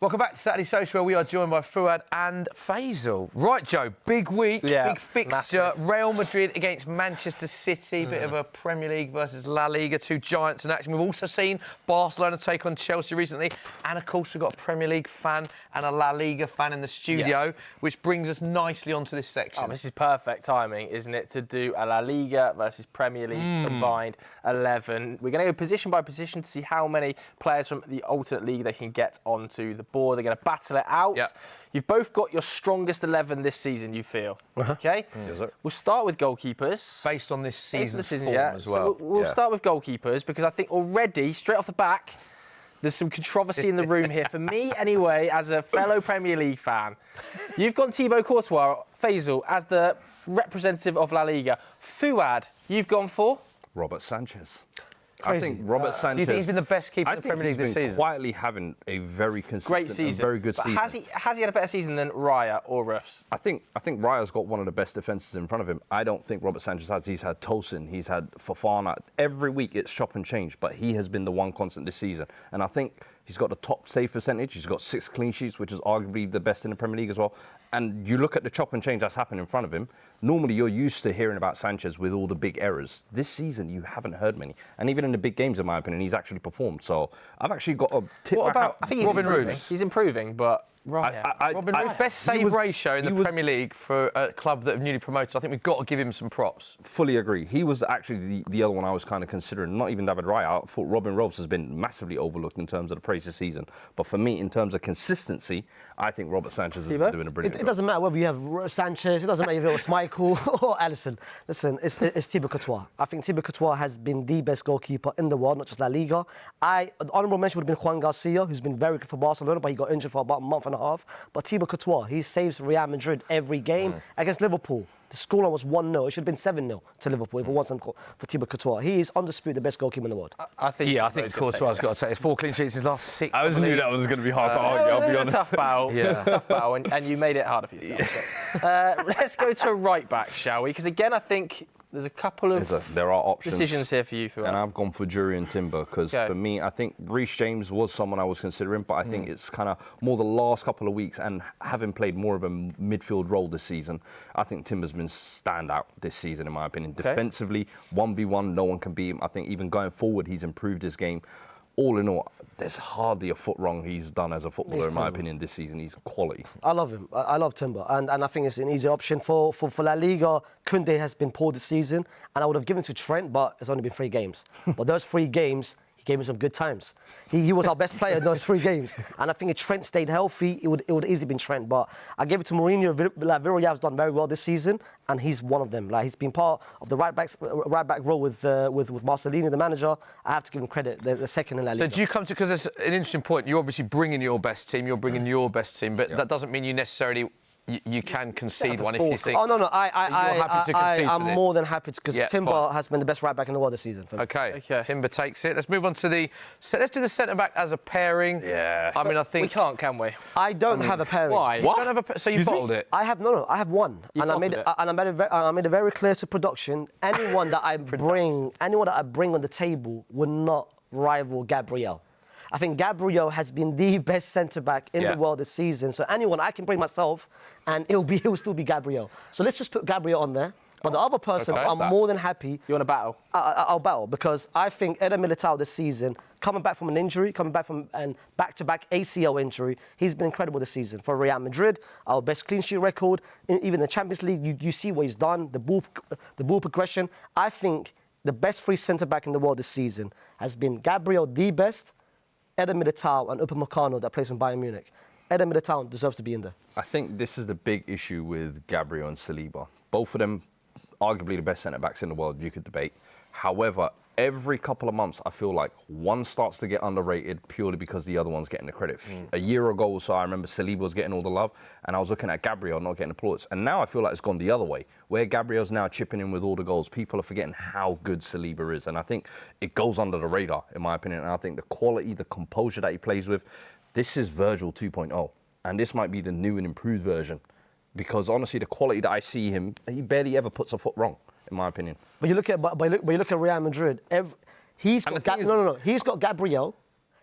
Welcome back to Saturday Social, where we are joined by Fuad and Faysal. Right, Joe, big week, big fixture. Massive. Real Madrid against Manchester City, bit of a Premier League versus La Liga, two giants in action. We've also seen Barcelona take on Chelsea recently. And, of course, we've got a Premier League fan and a La Liga fan in the studio, which brings us nicely onto this section. Oh, this is perfect timing, isn't it, to do a La Liga versus Premier League combined 11. We're going to go position by position to see how many players from the alternate league they can get onto the board. They're going to battle it out. Yep. You've both got your strongest 11 this season, you feel. OK? Yes, sir. We'll start with goalkeepers. Based on this season's form as well. So we'll start with goalkeepers because I think already, straight off the back, there's some controversy in the room here. For me, anyway, as a fellow Premier League fan, you've gone Thibaut Courtois, Faysal, as the representative of La Liga. Fuad, you've gone for? Robert Sanchez. Crazy. I think Robert Sanchez... Do you think he's been the best keeper in the Premier League this season? Quietly having a very consistent Great season. and very good season. Has he had a better season than Raya or Ruffs? I think Raya's got one of the best defences in front of him. I don't think Robert Sanchez has. He's had Tosin, he's had Fofana. Every week it's chop and change, but he has been the one constant this season. And I think he's got the top save percentage. He's got 6 clean sheets, which is arguably the best in the Premier League as well. And you look at the chop and change that's happened in front of him. Normally, you're used to hearing about Sanchez with all the big errors. This season, you haven't heard many. And even in the big games, in my opinion, he's actually performed. So I've actually got a tip. What about I think Robin Roos? He's improving, but Robin Roos, best save ratio in the Premier League for a club that have newly promoted. I think we've got to give him some props. Fully agree. He was actually the other one I was kind of considering. Not even David Raya. I thought Robin Roos has been massively overlooked in terms of the praise this season. But for me, in terms of consistency, I think Robert Sanchez is doing a brilliant job. It doesn't matter whether you have Sanchez, it doesn't matter if it was Michael or Alisson. Listen, it's Thibaut Courtois. I think Thibaut Courtois has been the best goalkeeper in the world, not just La Liga. The honourable mention would have been Juan Garcia, who's been very good for Barcelona, but he got injured for about a month and a half. But Thibaut Courtois, he saves Real Madrid every game. Against Liverpool, the scoreline was 1-0. It should have been 7-0 to Liverpool if it wasn't for Thibaut Courtois. He is undisputed the best goalkeeper in the world. I think Courtois has got to take his 4 clean sheets in his last 6. I knew that was going to be hard to argue, I'll be honest. It was a tough battle. Tough battle, and you made it harder for yourself. Let's go to right back, shall we? Because again, I think there's a couple of there are options. Decisions here for you, Fuad. And I've gone for Jurian Timber because for me, I think Reece James was someone I was considering, but I think it's kind of more the last couple of weeks and having played more of a midfield role this season, I think Timber's been standout this season, in my opinion. Defensively, 1v1, no one can beat him. I think even going forward, he's improved his game. All in all, there's hardly a foot wrong he's done as a footballer, in my opinion, this season. He's quality. I love him. I love Timber. And I think it's an easy option for La Liga. Koundé has been poor this season, and I would have given it to Trent, but it's only been 3 games. But those 3 games, he gave me some good times. He was our best player in those 3 games. And I think if Trent stayed healthy, it would easily been Trent. But I gave it to Mourinho. Villarreal's done very well this season, and he's one of them. He's been part of the right back role with Marcelino, the manager. I have to give him credit. The second in La Liga. So do you come to, because there's an interesting point, you're obviously bringing your best team, but that doesn't mean you necessarily... You can concede one if you think... Oh, no. I'm this? more than happy to, because Timber has been the best right back in the world this season. Okay. Timber takes it. Let's move on to let's do the centre-back as a pairing. Yeah. I mean, I think... We can't, can we? I don't have a pairing. Why? You don't have so you bottled it? I have one. I made it very clear to production. Anyone that I bring on the table will not rival Gabriel. I think Gabriel has been the best centre-back in the world this season. So anyone, I can bring myself, and it will still be Gabriel. So let's just put Gabriel on there. But the other person, I'm more than happy. You want to battle? I'll battle, because I think Eder Militao this season, coming back from an injury, coming back from an back-to-back ACL injury, he's been incredible this season. For Real Madrid, our best clean sheet record. Even the Champions League, you see what he's done, the ball progression. I think the best 3 centre-back in the world this season has been Gabriel, the best, Eder Militao and Upamecano that plays for Bayern Munich. Eder Militao deserves to be in there. I think this is the big issue with Gabriel and Saliba. Both of them, arguably the best centre-backs in the world, you could debate. However, every couple of months, I feel like one starts to get underrated purely because the other one's getting the credit. A year ago or so, I remember Saliba was getting all the love, and I was looking at Gabriel not getting applause. And now I feel like it's gone the other way, where Gabriel's now chipping in with all the goals. People are forgetting how good Saliba is, and I think it goes under the radar, in my opinion. And I think the quality, the composure that he plays with, this is Virgil 2.0, and this might be the new and improved version. Because honestly, the quality that I see him, he barely ever puts a foot wrong, in my opinion. But you look at Real Madrid. He's got Gabriel.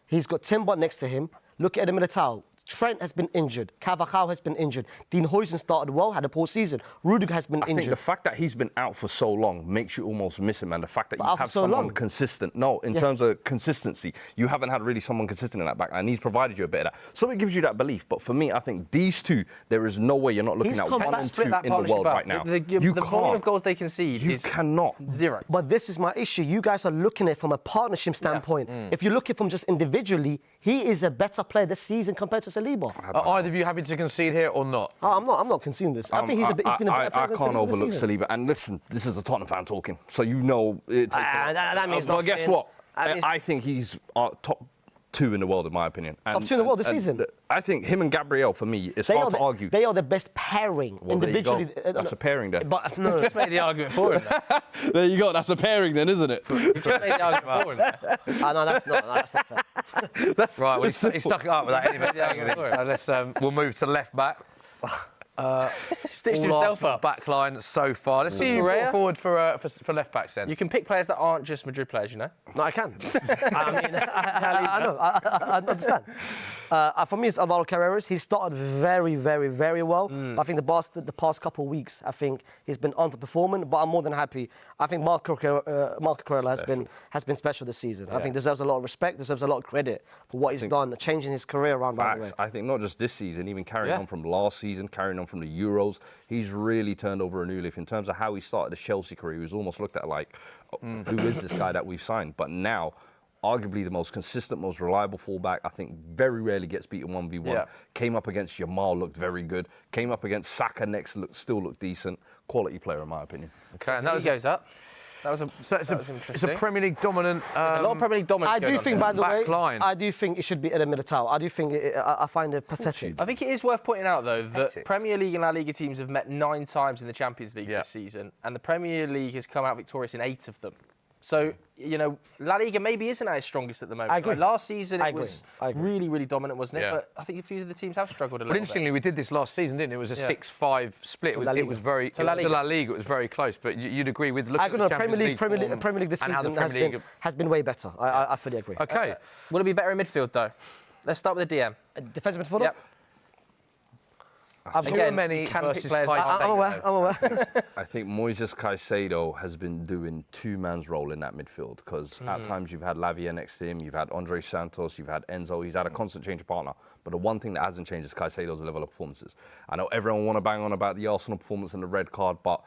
He's got Timber next to him. Look at Eder Militao. Trent has been injured. Carvajal has been injured. Dean Huijsen started well, had a poor season. Rudiger has been I think injured. the fact that he's been out for so long makes you almost miss him, man. The fact that you out for have so someone long? consistent. No, in terms of consistency, you haven't had really someone consistent in that back, and he's provided you a bit of that. So it gives you that belief. But for me, I think these two, there is no way you're not looking He's at come one back, and Split two that in the partnership world up. right now. The You volume of can't. goals they concede You is cannot. 0. But this is my issue. You guys are looking at it from a partnership standpoint. If you look at it from just individually, he is a better player this season compared to Saliba. Are either of you happy to concede here or not? I'm not conceding this. I think he's been a better player I than can't Saliba this overlook season. Saliba. And listen, this is a Tottenham fan talking, so you know it takes a lot. that means But guess nothing. what? That means- I think he's top 2 in the world, in my opinion. Top 2 in the world this season? I think him and Gabriel, for me, it's They hard are to the, argue. They are the best pairing Well, there you go. individually. That's a pairing then. But no, Just made the argument for him. There you go. That's a pairing then, isn't it? You just made the argument for him. no, that's not fair. That's Right, well, he stuck it up with that anyway. So we'll move to left back. Stitched All himself Arsenal up. back line so far. Let's see you Raya? brought forward for left backs then. You can pick players that aren't just Madrid players, you know? No, I can. I mean, I know. I understand. For me, it's Alvaro Carreras. He started very, very, very well. I think the past couple of weeks, I think he's been underperforming, but I'm more than happy. I think Marco Corella has been special this season. I think deserves a lot of respect, deserves a lot of credit for what he's done, changing his career around. By the way. Facts. I think not just this season, even carrying on from last season, carrying on from the Euros, he's really turned over a new leaf in terms of how he started the Chelsea career. He was almost looked at like, who is this guy that we've signed? But now, arguably the most consistent, most reliable fullback. I think very rarely gets beaten 1v1. Yeah. Came up against Jamal, looked very good. Came up against Saka next, still looked decent. Quality player, in my opinion. Okay, and So he goes up. That was interesting. it's a Premier League dominant. There's a lot of Premier League dominance I going do on think, here. by the way, Back line. I do think it should be Eder Militao. I do think I find it pathetic. I think it is worth pointing out, though, that Pathetic. Premier League and La Liga teams have met 9 times in the Champions League Yeah. this season, and the Premier League has come out victorious in 8 of them. So, you know, La Liga maybe isn't at its strongest at the moment. I agree. Like last season, I it agree. was I agree. really, really dominant, wasn't it? Yeah. But I think a few of the teams have struggled a But little interestingly, we did this last season, didn't it? It was a 6-5 split. It was, La it Liga. was very. To it La was to Liga. La Liga. It was very close. But you'd agree with looking I at don't the know. Champions Premier form League this and how the season Premier League. has been way better. I fully agree. Okay. bit. Will it be better in midfield, though? Let's start with the DM. Defensive midfielder. Yep. Too Again, many you can pick versus players like Caicedo. I'm aware. I think Moises Caicedo has been doing 2-man's role in that midfield because at times you've had Lavia next to him, you've had Andre Santos, you've had Enzo. He's had a constant change of partner. But the one thing that hasn't changed is Caicedo's level of performances. I know everyone want to bang on about the Arsenal performance and the red card, but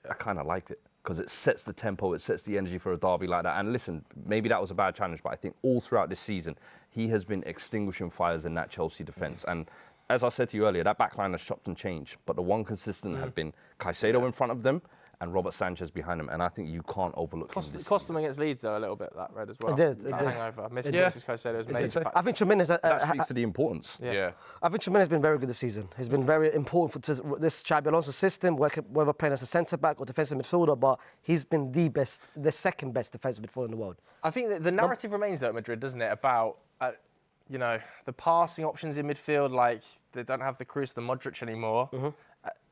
I kind of liked it because it sets the tempo, it sets the energy for a derby like that. And listen, maybe that was a bad challenge, but I think all throughout this season, he has been extinguishing fires in that Chelsea defence. And as I said to you earlier, that backline has chopped and changed, but the one consistent have been Caicedo in front of them and Robert Sanchez behind him, and I think you can't overlook him this Cost them against Leeds, though, a little bit, that red as well. It did. That hangover. Missing did. Caicedo was major. I think Tremendous. That speaks to the importance. Yeah. I think Tremendous has been very good this season. He's been very important for this Xabi Alonso system, whether playing as a centre back or defensive midfielder. But he's been the second best defensive midfielder in the world. I think that the narrative remains, though, at Madrid, doesn't it, about, you know, the passing options in midfield, like they don't have the Kroos, the Modric anymore.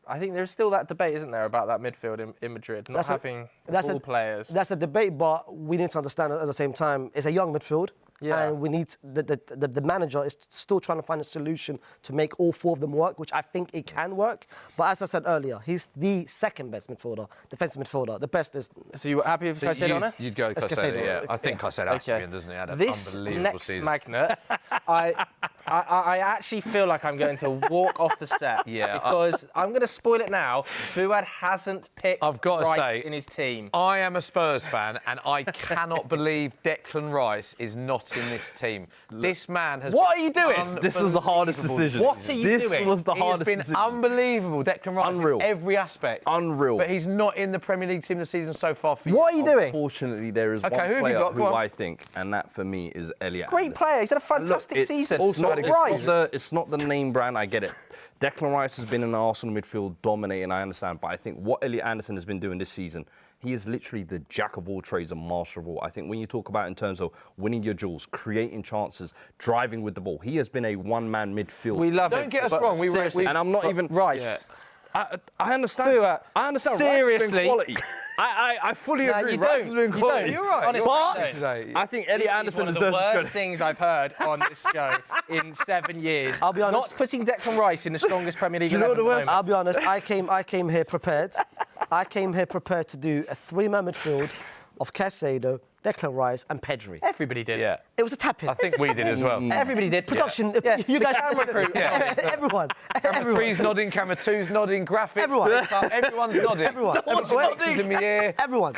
I think there's still that debate, isn't there, about that midfield in Madrid, not having all players. That's a debate, but we need to understand at the same time, it's a young midfield. Yeah. And we need the manager is still trying to find a solution to make all 4 of them work, which I think it can work. But as I said earlier, he's the second best midfielder, defensive midfielder. The best is. So you were happy with Caicedo on it? You'd go Let's Caicedo, Caicedo. yeah. I think Caicedo has to Okay. be in, doesn't he? Had an This unbelievable next season. magnet, I actually feel like I'm going to walk off the set. Yeah, Because I'm going to spoil it now. Fuad hasn't picked I've got to Rice say, in his team. I am a Spurs fan, and I cannot believe Declan Rice is not in this team. This man has. What are you doing? This was the hardest unbelievable decision. What are you this doing? was the He hardest has been decision. unbelievable, Declan Rice, Unreal. in every aspect. Unreal. But he's not in the Premier League team this season so far for you. What are you doing? Unfortunately, there is Okay, one who have you player got? Go who on. I think, and that for me is Elliot Great Anderson. player. He's had a And look, fantastic it's season. also Not it's Rice. it's not the name brand, I get it. Declan Rice has been in the Arsenal midfield dominating, I understand. But I think what Elliot Anderson has been doing this season, he is literally the jack of all trades and master of all. I think when you talk about in terms of winning your duels, creating chances, driving with the ball, he has been a one-man midfield. We love Don't him. get us but wrong, seriously, and I'm not even Rice. Yeah. I understand. I understand. Seriously. Rice has been quality. I fully agree. You Rice has don't. been You quality. don't. You're right. Honestly, But you don't. I think Elliot Anderson This is one deserves of the to worst things I've heard on this show in 7 years. I'll be honest. Not putting Declan Rice in the strongest Premier League. Do you know what the worst- I'll be honest. I came here prepared. I came here prepared to do a three-man midfield of Caicedo, Declan Rice, and Pedri. Everybody did. Yeah. It was a tap-in. I think we did as well. Everybody did. Production. Yeah. You guys. camera crew. Everyone. Camera 3's nodding, camera 2's nodding, graphics, Everyone. makeup, everyone's nodding. Everyone. Everyone's in my ear. Everyone.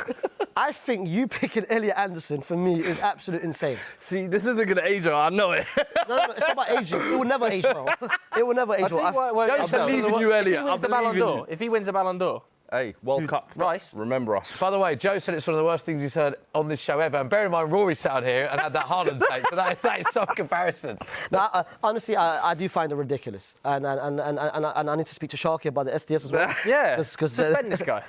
I think you picking Elliot Anderson for me is absolute insane. See, this isn't going to age her. I know it. No, it's not about aging. It will never age well. It will never age well. I believe in you, If he Elliot. wins the Ballon d'Or, if he wins the Ballon d'Or, Hey, World Cup. Rice. Remember us. By the way, Joe said it's one of the worst things he's heard on this show ever. And bear in mind, Rory sat out here and had that Haaland take. So that is some comparison. No, honestly, I do find it ridiculous, and I need to speak to Sharky about the SDS as well. yeah, 'Cause, suspend this guy.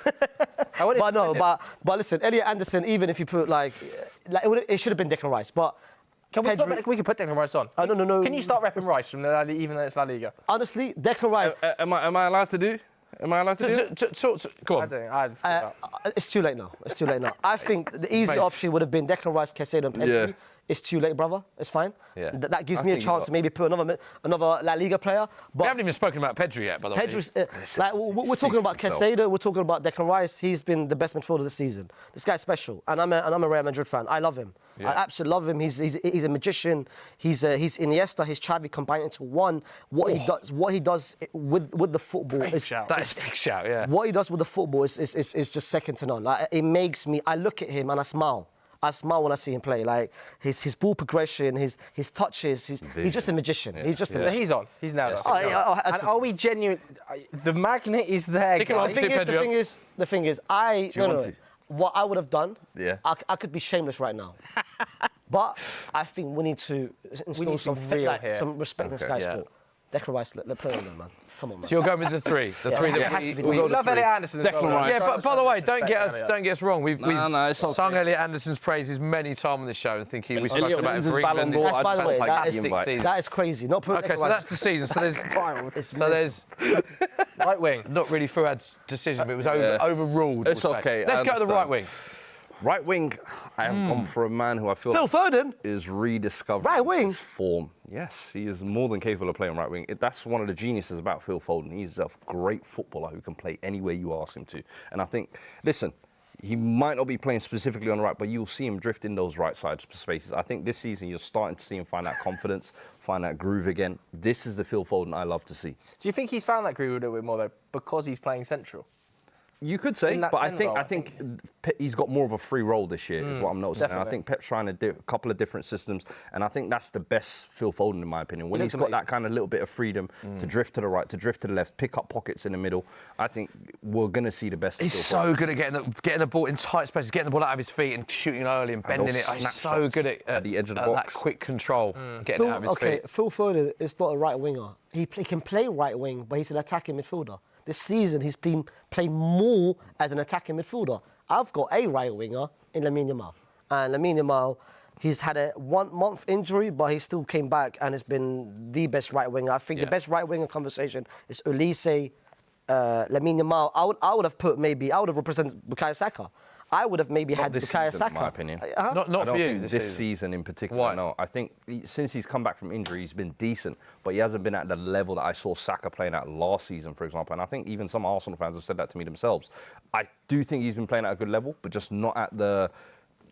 I want But no, but listen, Elliot Anderson, even if you put it should have been Declan Rice, but we can put Declan Rice on. No. Can you start repping Rice from the La Liga, even though it's La Liga? honestly, Declan Rice, Am I allowed to do? Am I allowed to do? Go I on. don't know. it's too late now. It's too late now. I think the easy Mate. option would have been Declan Rice, Caicedo, and Pedri. Yeah. It's too late, brother. It's fine. Yeah. That gives I me a think you chance got- to maybe put another La Liga player. We But haven't even spoken about Pedri yet, by the way. Pedro's, we're speaks talking for about himself. Caicedo, we're talking about Declan Rice. He's been the best midfielder this season. This guy's special, and I'm a Real Madrid fan. I love him. I absolutely love him. He's a magician. He's Iniesta, he's Xavi combined into one. What he does with the football is shout. That is a big shout, yeah. what he does with the football is just second to none. Like, it makes me. I look at him and I smile. I smile when I see him play. Like his ball progression, his touches. He's just a magician. He's just. So he's on. He's now. Yes. And are we genuine? The magnet is there. Pick him up. guys. The thing is, what I would have done. Yeah. I could be shameless right now, but I think we need to install need some some real here. some respect in Sky yeah. Sport. Declan Rice, let's play on them, man. Come on, man. So you're going with the three. The three it that has we, to be we the We love Elliot Anderson. as Declan well, Rice. Yeah, but by the way, don't get us wrong. We've No, it's okay. sung Elliot Anderson's praises many times on this show and think we spoke Elliot about him wins for his Ballon England. d'Or, It's I by the way, just that like is the invite. season. That is crazy. Not put Okay, so that's the season. So there's Right wing. not really Fuad's decision, but it was overruled. It's we'll say. okay, Let's I go to the understand. right wing. Right wing, I have gone for a man who I feel Phil Foden. is rediscovering Right wing? his form. Yes, he is more than capable of playing right wing. That's one of the geniuses about Phil Foden. He's a great footballer who can play anywhere you ask him to. And I think, listen, he might not be playing specifically on the right, but you'll see him drift in those right side spaces. I think this season you're starting to see him find that confidence, find that groove again. This is the Phil Foden I love to see. Do you think he's found that groove a little bit more though, because he's playing central? You could say, In that but I centre think role, I I think he's got more of a free role this year, is what I'm noticing. And I definitely. think Pep's trying to do a couple of different systems, and I think that's the best Phil Foden, in my opinion. When looks he's got amazing. that kind of little bit of freedom to drift to the right, to drift to the left, pick up pockets in the middle, I think we're going to see the best He's of Phil so Foden. good at getting the ball in tight spaces, getting the ball out of his feet and shooting early and bending those it. He's so snapshots good at the edge of the that box. quick control, getting it out of his feet. Phil Foden is not a right winger. He can play right wing, but he's an attacking midfielder. This season, he's been playing more as an attacking midfielder. I've got a right winger in Lamine Yamal. And Lamine Yamal, he's had a 1 month injury, but he still came back and has been the best right winger. I think the best right winger conversation is Ulisse, Lamine Yamal. I would have represented Bukayo Saka. I would have maybe had this Bukayo season, Saka. in my opinion. Not I don't for you think this this season in particular, Why? no. I think since he's come back from injury, he's been decent, but he hasn't been at the level that I saw Saka playing at last season, for example. And I think even some Arsenal fans have said that to me themselves. I do think he's been playing at a good level, but just not at the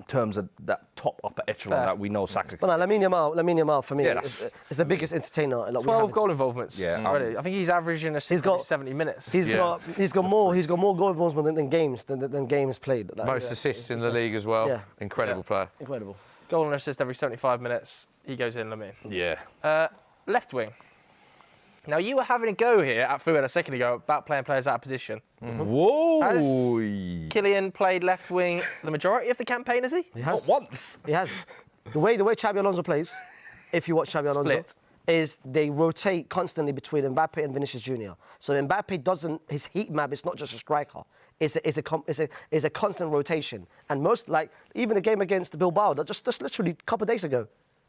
terms of that top upper echelon that we know Saka can. But no, Lamine Yamal for me Yeah, is the biggest entertainer. Like, we 12 have. goal involvements. Yeah. already. I think he's averaging a got- 70 minutes. He's got more goal involvement than games than games played. Like, Most assists in the league as well. Yeah. Incredible player. Incredible. Goal and assist every 75 minutes. He goes in, Lamine. Yeah. Left wing. Now, you were having a go here at Fuad a second ago about playing players out of position. Whoa! Killian played left wing the majority of the campaign, has he? He has. Not once. He has. The way Xabi Alonso plays, if you watch Xabi Alonso, Split. is they rotate constantly between Mbappe and Vinicius Junior. So Mbappe doesn't. His heat map is not just a striker. It's a constant rotation. And most, like even the game against Bilbao, just literally a couple of days ago,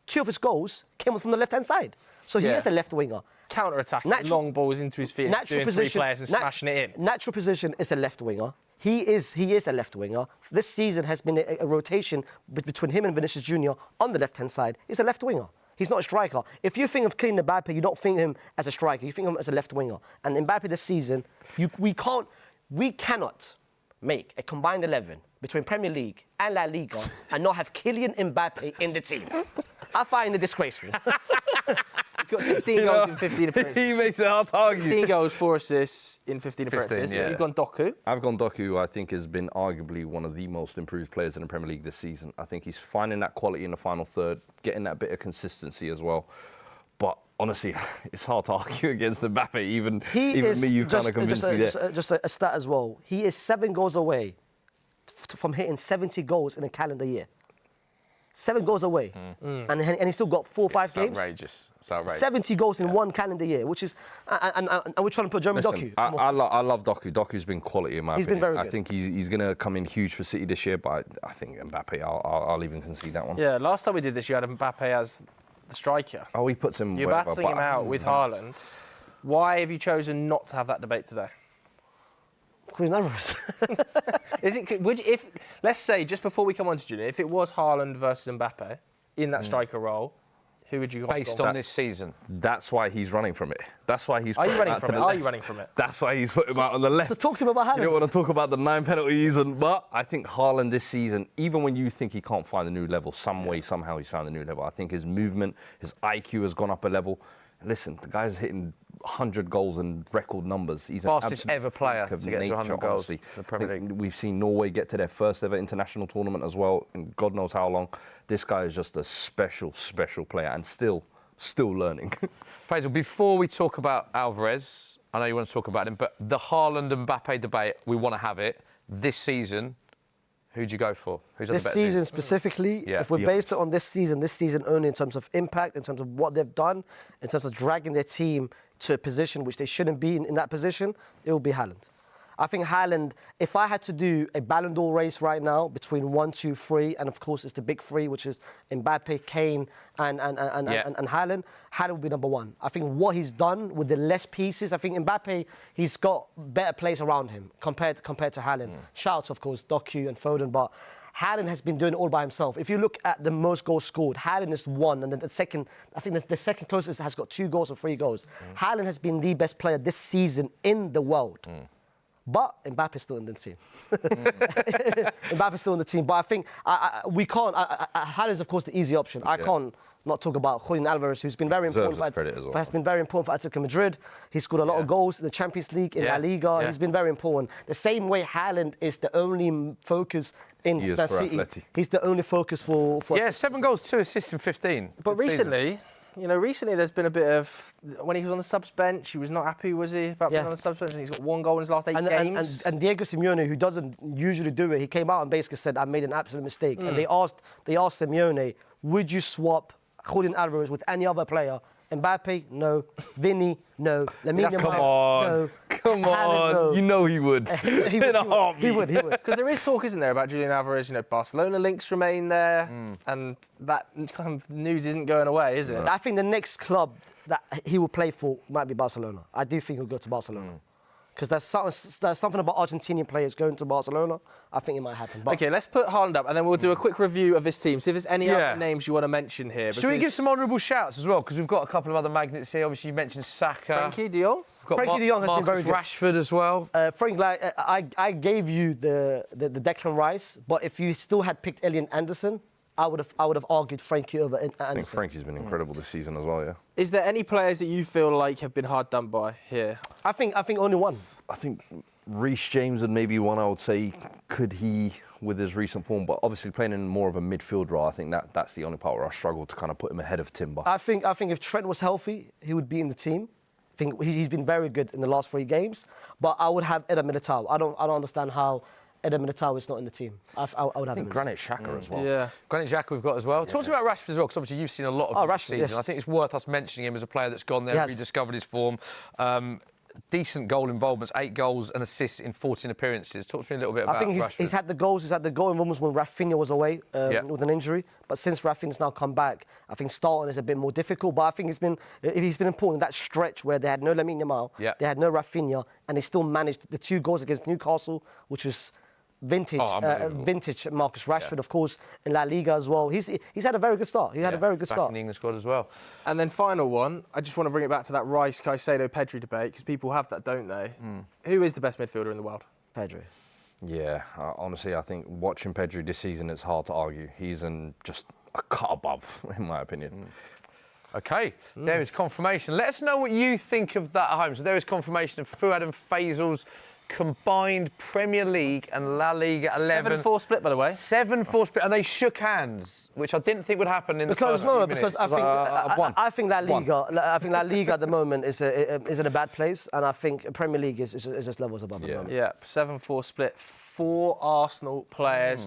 2 of his goals came from the left-hand side. So he is a left winger. Counter-attacking, long balls into his feet, doing three players and smashing it in. Natural position is a left winger. He is a left winger. This season has been a rotation between him and Vinicius Junior on the left-hand side. He's a left winger. He's not a striker. If you think of Kylian Mbappe, you don't think of him as a striker. You think of him as a left winger. And Mbappe this season, we cannot make a combined 11 between Premier League and La Liga and not have Kylian Mbappe in the team. I find it disgraceful. He's got 16 goals in 15 appearances. He makes it hard to argue. 16 goals, 4 assists in 15 appearances. yeah. You've gone Doku. I've gone Doku, who I think has been arguably one of the most improved players in the Premier League this season. I think he's finding that quality in the final third, getting that bit of consistency as well. But honestly, it's hard to argue against Mbappe. Even me, you've kind of convinced me there. Just a stat as well. He is 7 goals away from hitting 70 goals in a calendar year. 7 goals away. And he's still got 4 or 5 games. Outrageous. It's outrageous. 70 goals in 1 calendar year, which is... And we're trying to put Jeremy Doku. I love Doku. Doku's been quality in my opinion. Been very good. I think he's going to come in huge for City this year, but I think Mbappe, I'll even concede that one. Yeah, last time we did this, you had Mbappe as the striker. Oh, he puts him... You're wherever, battling him out with Haaland. Why have you chosen not to have that debate today? Julian Alvarez. Let's say, just before we come on to Julian, if it was Haaland versus Mbappe in that striker role, who would you go Based on this season? That's why he's running from it. That's why he's... Are you running running from it? That's why he's put him out on the left. So talk to him about Haaland. You don't want to talk about the 9 penalties, but I think Haaland this season, even when you think he can't find a new level, somehow he's found a new level. I think his movement, his IQ has gone up a level. Listen, the guy's hitting 100 goals and record numbers. He's fastest an ever player to get to 100 goals in the Premier League. We've seen Norway get to their first ever international tournament as well, and God knows how long. This guy is just a special player, and still learning. Faysal, before we talk about Alvarez, I know you want to talk about him, but the Haaland and Mbappe debate, we want to have it. This season, who'd you go for? Who's this season specifically, if we're based it on this season only in terms of impact, in terms of what they've done, in terms of dragging their team to a position which they shouldn't be in that position, it will be Haaland. I think Haaland, if I had to do a Ballon d'Or race right now between 1, 2, 3, and of course it's the big 3, which is Mbappe, Kane, and Haaland, Haaland would be number 1. I think what he's done with the less pieces, I think Mbappe, he's got better players around him compared to Haaland. Shout out to, of course, Doku and Foden, but Haaland has been doing it all by himself. If you look at the most goals scored, Haaland is 1, and then the second, I think the second closest has got 2 goals or 3 goals. Haaland has been the best player this season in the world. But Mbappe's still in the team. Mbappe's still in the team. But I think we can't... Haaland's, of course, the easy option. I can't not talk about Julian Alvarez, who's been very important has been very important for Atletico Madrid. He's scored a lot of goals in the Champions League, in La Liga. He's been very important. The same way Haaland is the only focus in Man City. He's the only focus for 7 goals, 2 assists in 15. But recently... recently there's been a bit of... When he was on the subs bench, he was not happy, was he, about being on the subs bench? And he's got 1 goal in his last 8 games. And Diego Simeone, who doesn't usually do it, he came out and basically said, I made an absolute mistake. And they asked Simeone, would you swap Julian Alvarez with any other player? Mbappe, no. Vinny, no. Lamine Yamal, no. Come on. Haaland, no. You know he would. He would. Because there is talk, isn't there, about Julian Alvarez, Barcelona links remain there, and that kind of news isn't going away, is it? I think the next club that he will play for might be Barcelona. I do think he'll go to Barcelona. Because there's something about Argentinian players going to Barcelona. I think it might happen. But OK, let's put Haaland up, and then we'll do a quick review of this team. See if there's any other names you want to mention here. Should we give some honourable shouts as well? Because we've got a couple of other magnets here. Obviously, you mentioned Saka. Frankie de Jong. Frankie de Jong has been very good. Rashford as well. I gave you the Declan Rice, but if you still had picked Elliot Anderson, I would have argued Frankie over Anderson. I think Frankie's been incredible this season as well, yeah. Is there any players that you feel like have been hard done by here? I think only one. I think Reece James and maybe one I would say, could he, with his recent form, but obviously playing in more of a midfield role, I think that's the only part where I struggle to kind of put him ahead of Timber. I think if Trent was healthy, he would be in the team. I think he's been very good in the last 3 games, but I would have Eder Militao. I don't understand how Eder Militao is not in the team. I would have him. Granit Xhaka as well. Yeah. Granit Xhaka we've got as well. Talk to me about Rashford as well, because obviously you've seen a lot of him this season. Yes. I think it's worth us mentioning him as a player that's gone there, rediscovered his form. decent goal involvements, 8 goals and assists in 14 appearances. Talk to me a little bit about I think he's had the goals. He's had the goal involvements when Rafinha was away with an injury. But since Rafinha's now come back, I think starting is a bit more difficult. But I think he's been important. That stretch where they had no Lamine Yamal, they had no Rafinha, and they still managed the 2 goals against Newcastle, which was vintage Marcus Rashford, of course, in La Liga as well. He's had a very good start. He had a very good start. In the England squad as well. And then final one, I just want to bring it back to that Rice, Caicedo, Pedri debate, because people have that, don't they? Who is the best midfielder in the world? Pedri. Yeah, honestly, I think watching Pedri this season, it's hard to argue. He's just a cut above, in my opinion. Okay, there is confirmation. Let us know what you think of that at home. So there is confirmation of Fuad and Faysal's combined Premier League and La Liga 11. 7-4 split, by the way. 7-4 split, and they shook hands, which I didn't think would happen in the first few minutes. Because I think La Liga at the moment is in a bad place, and I think Premier League is just levels above at the moment. Yeah, 7-4 split. 4 Arsenal players